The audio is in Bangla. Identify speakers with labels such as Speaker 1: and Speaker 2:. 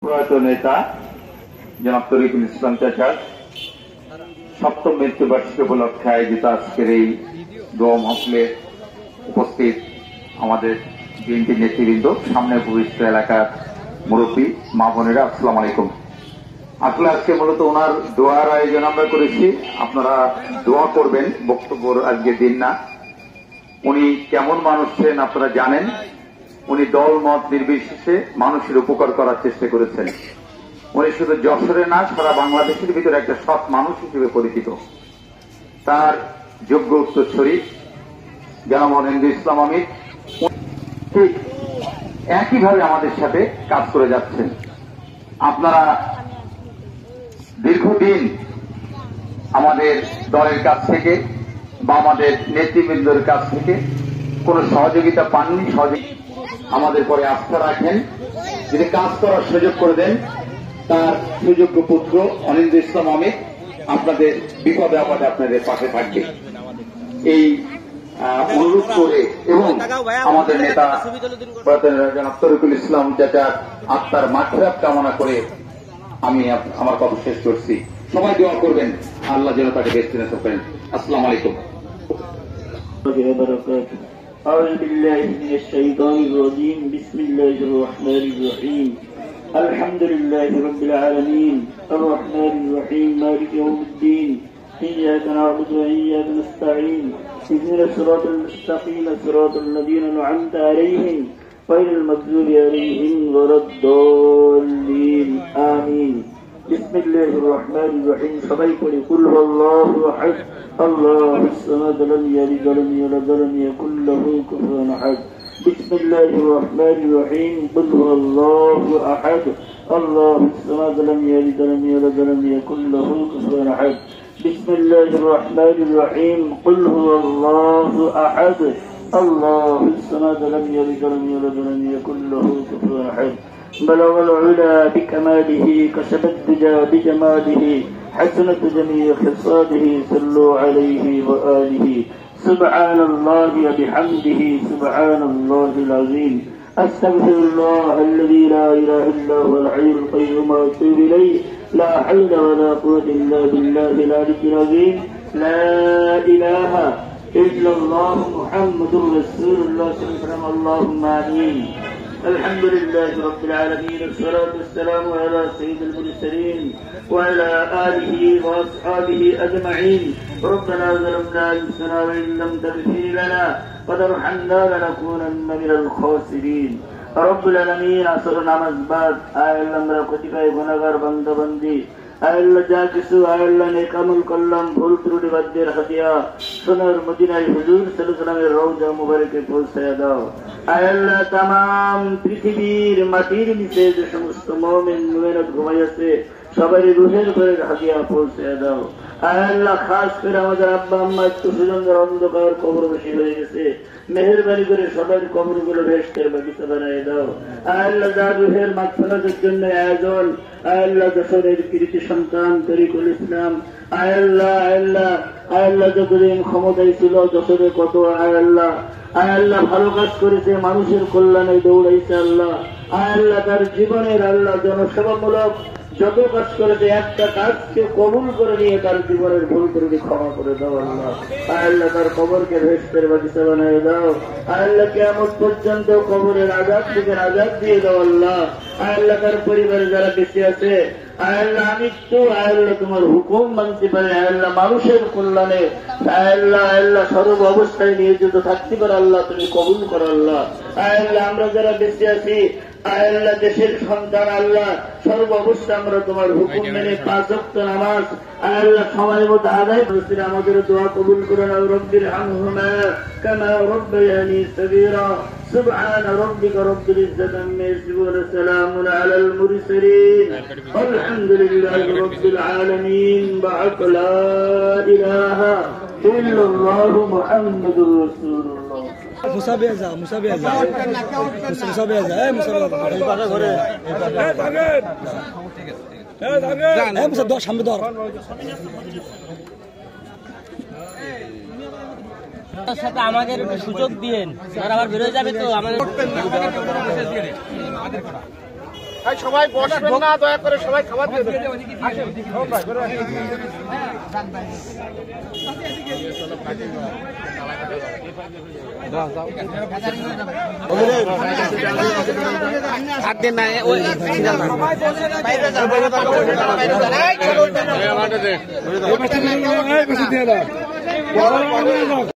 Speaker 1: প্রয়াত নেতা জনাব তরিকুল ইসলাম চাচার সপ্তম মৃত্যুবার্ষিকী উপলক্ষে আয়োজিত আজকের এই দোয়া মাহফিলে উপস্থিত আমাদের বিএনপি নেতৃবৃন্দ, সামনে উপবিষ্ট এলাকার মুরব্বী, মা বোনেরা, আসসালামু আলাইকুম। আসলে আজকে মূলত ওনার দোয়ার আয়োজন আমরা করেছি, আপনারা দোয়া করবেন। বক্তব্যর আজকে দিন না। উনি কেমন মানুষ ছিলেন আপনারা জানেন। উনি দল মত নির্বিশেষে মানুষের উপকার করার চেষ্টা করেছেন। উনি শুধু যশোরে না, সারা বাংলাদেশের ভিতরে একটা সৎ মানুষ হিসেবে পরিচিত। তার যোগ্য উত্তরসূরি জনাব মনিরুল ইসলাম আমির ঠিক একইভাবে আমাদের সাথে কাজ করে যাচ্ছেন। আপনারা দীর্ঘদিন আমাদের দলের কাছ থেকে বা আমাদের নেতৃবৃন্দের কাছ থেকে কোন সহযোগিতা পাননি। আমাদের পরে আস্থা রাখেন, যদি কাজ করার সুযোগ করে দেন। তার সুযোগ্য পুত্র মনিরুল ইসলাম আমির আপনাদের বিপদে আপদে আপনাদের পাশে থাকবে, এই অনুরোধ করে এবং আমাদের নেতা জনাব তরিকুল ইসলাম চাচার আত্মার মাগফিরাত কামনা করে আমি আমার কথা শেষ করছি। সবাই দোয়া করবেন, আল্লাহ যেন তাকে বেঁচে নিতে পারেন। আসসালামু আলাইকুম।
Speaker 2: أعوذ بالله من الشيطان الرجيم. بسم الله الرحمن الرحيم. الحمد لله رب العالمين الرحمن الرحيم مالك يوم الدين. إياك نعبد وإياك نستعين. اهدنا الصراط المستقيم صراط الذين أنعمت عليهم غير المغضوب عليهم ولا الضالين. آمين. بسم الله الرحمن الرحيم. সবাই পড়ি কুল হুয়াল্লাহু আহাদ আল্লাহুস সামাদ লাম ইয়ালিদ ওয়া লাম ইউলাদ ওয়া লাম ইয়াকুল লাহু কুফুওয়ান আহাদ. بسم الله الرحمن الرحيم. قل هو الله أحد الله الصمد لم يلد ولم يولد ولم يكن له كفوا أحد. بسم الله الرحمن الرحيم. قل هو الله أحد الله الصمد لم يلد ولم يولد ولم يكن له كفوا أحد. بلغ العلا بكماله كسب الدجى بجماله حسنة جميع خصاله صلوا عليه وآله. سبحان الله وبحمده سبحان الله العظيم. أستغفر الله الذي لا إله إلا هو الحي القيوم وأتوب إليه. لا حول ولا قوة إلا بالله العلي العظيم. لا إله إلا الله محمد رسول الله صلى الله عليه وسلم. اللهم آمين. الحمد لله رب العالمين والصلاة والسلام على سيد المرسلين وعلى آله وأصحابه أجمعين. ربنا ظلمنا أنفسنا وإن لم تغفر لنا وترحمنا لنكونن من الخاسرين. رب العالمين আসর নামাজ বাদ আল্লাহ আমরা কতিপয় গুনাহগার বান্দা বান্দি আল্লাহ যা কিছু আল্লাহ নেক আমল করলাম ভুল ত্রুটি বাদ্যের হাদিয়া সোনার মদিনায় হুজুর সাল্লাল্লাহু আলাইহি ওয়াসাল্লামের রওজা মুবারকে পৌঁছায়া দাও। আল্লাহ तमाम পৃথিবীর মাটির নিচে যে সমস্ত মুমিন মুমিনাত ঘুমাই আছে সবারই রুহের ঘরে হাদিয়া পৌঁছায়া দাও। আল্লাহ খাস করে আমাদের আব্বা আম্মা একটু সুজনদের অন্ধকার কবরবাসী হয়ে গেছে, মেহেরবানি করে সবার কবরগুলো বেহেশতের বাগিচা বানিয়ে দাও। আল্লাহ যার রুহের মাগফিরাতের জন্য আয়োজন, আল্লাহ যশোরের কৃতি সন্তান তরিকুল ইসলাম, আল্লাহ আল্লাহ আল্লাহ যতদিন ক্ষমতায় ছিল যশোরে কত আল্লাহ আল্লাহ ভালো কাজ করেছে, মানুষের কল্যাণে দৌড়াইছে। আল্লাহ আল্লাহ তার জীবনের আল্লাহ জনসেবামূলক যত কাজ করেছে একটা কাজকে কবুল করে নিয়ে তার জীবনের ভুল ত্রুটি ক্ষমা করে দাও। আল্লাহ আল্লাহ তার কবরকে বেহেশতের বাগিচা বানিয়ে দাও। আল্লাহ কিয়ামত পর্যন্ত কবরের আযাব থেকে আযাব দিয়ে দাও। আল্লাহ আল্লাহ তার পরিবারে যারা বেঁচে আছে আল্লাহ আমৃত্যু আল্লাহ তোমার হুকুম মানতে পারে, আল্লাহ মানুষের কল্যাণে আল্লাহ আল্লাহ সর্ব অবস্থায় নিয়োজিত থাকতে পারে। আল্লাহ তুমি কবুল করো। আল্লাহ আল্লাহ আমরা যারা বেঁচে আছি আল্লাহ দেশের সন্তান আল্লাহ সর্ব অবস্থা আমরা তোমার হুকুম মেনে 5 ওয়াক্ত নামাজ আল্লাহ সময় মতো আদায় করছি। আমাদের দোয়া কবুল করে নাও। রব্বির হামহুমা কামা রাব্বায়ানি সগীরা। سبحان ربك رب العزة عما يصفون وسلام على المرسلين والحمد لله رب العالمين. بعد لا إله إلا الله محمد رسول الله.
Speaker 3: মুসাবিয়াজা সামনে ধর
Speaker 4: সাথে আমাদের সুযোগ দিয়েন, আবার বেরোয় যাবে তো আমাদের
Speaker 5: সবাই বসবেন না, দয়া করে সবাই খাবার দিয়ে দেবেন।
Speaker 3: দিয়ে দাও